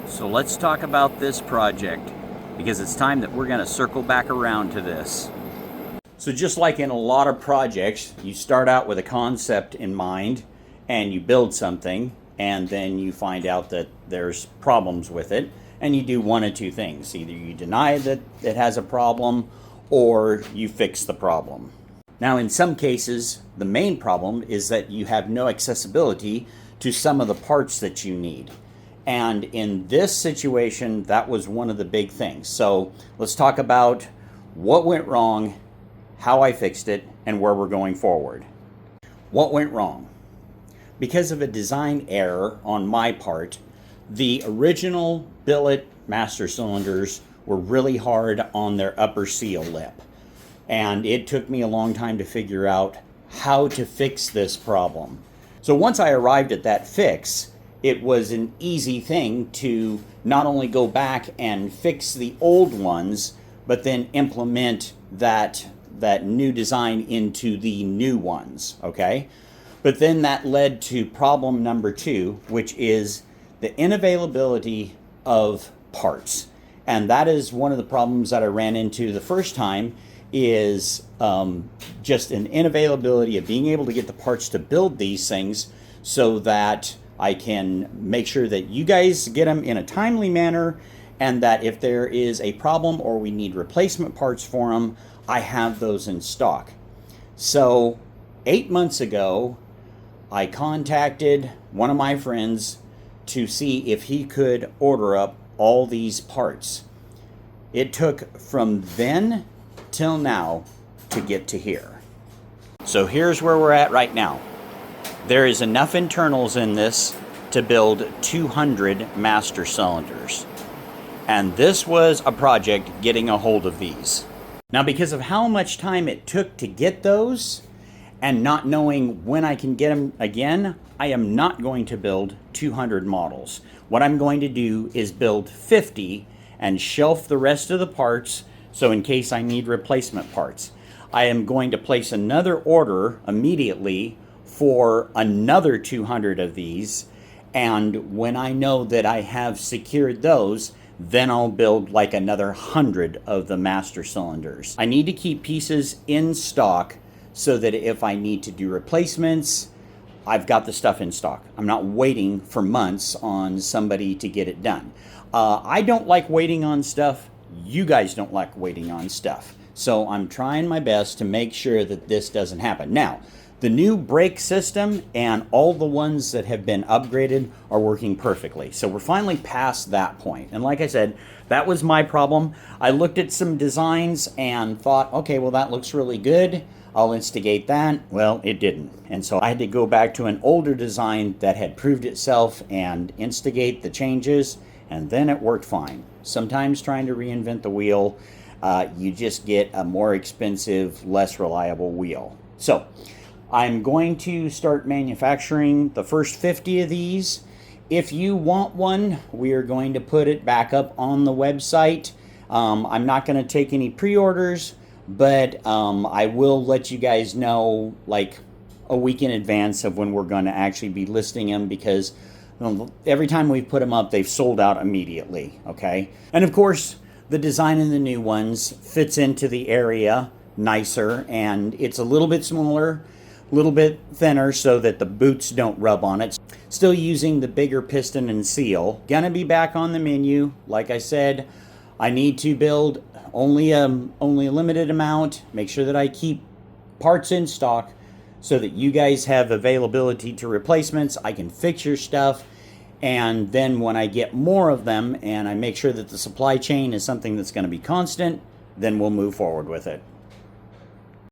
So let's talk about this project, because it's time that we're going to circle back around to this. So just like in a lot of projects, you start out with a concept in mind and you build something, and then you find out that there's problems with it, and you do one of two things. Either you deny that it has a problem, or you fix the problem. Now, in some cases, the main problem is that you have no accessibility to some of the parts that you need. And in this situation, that was one of the big things. So let's talk about what went wrong, how I fixed it, and where we're going forward. What went wrong? Because of a design error on my part, the original billet master cylinders were really hard on their upper seal lip. And it took me a long time to figure out how to fix this problem. So once I arrived at that fix, it was an easy thing to not only go back and fix the old ones, but then implement that new design into the new ones, okay? But then that led to problem number 2, which is the unavailability of parts. And that is one of the problems that I ran into the first time, is just an unavailability of being able to get the parts to build these things so that I can make sure that you guys get them in a timely manner, and that if there is a problem or we need replacement parts for them, I have those in stock. So 8 months ago, I contacted one of my friends to see if he could order up all these parts. It took from then till now to get to here. So here's where we're at right now. There is enough internals in this to build 200 master cylinders. And this was a project getting a hold of these. Now, because of how much time it took to get those, and not knowing when I can get them again, I am not going to build 200 models. What I'm going to do is build 50 and shelf the rest of the parts, so in case I need replacement parts. I am going to place another order immediately for another 200 of these, and when I know that I have secured those, then I'll build like another 100 of the master cylinders. I need to keep pieces in stock so that if I need to do replacements, I've got the stuff in stock. I'm not waiting for months on somebody to get it done. I don't like waiting on stuff. You guys don't like waiting on stuff. So I'm trying my best to make sure that this doesn't happen. Now, the new brake system and all the ones that have been upgraded are working perfectly. So we're finally past that point. And like I said, that was my problem. I looked at some designs and thought, okay, well, that looks really good. I'll instigate that. Well, it didn't. And so I had to go back to an older design that had proved itself and instigate the changes, and then it worked fine. Sometimes trying to reinvent the wheel, you just get a more expensive, less reliable wheel. So I'm going to start manufacturing the first 50 of these. If you want one, we are going to put it back up on the website. I'm not going to take any pre-orders, but I will let you guys know like a week in advance of when we're going to actually be listing them, because every time we put them up, they've sold out immediately, okay? And of course, the design in the new ones fits into the area nicer, and it's a little bit smaller, a little bit thinner so that the boots don't rub on it. Still using the bigger piston and seal. Gonna be back on the menu. Like I said, I need to build only a limited amount, make sure that I keep parts in stock so that you guys have availability to replacements. I can fix your stuff, and then when I get more of them and I make sure that the supply chain is something that's going to be constant, then we'll move forward with it.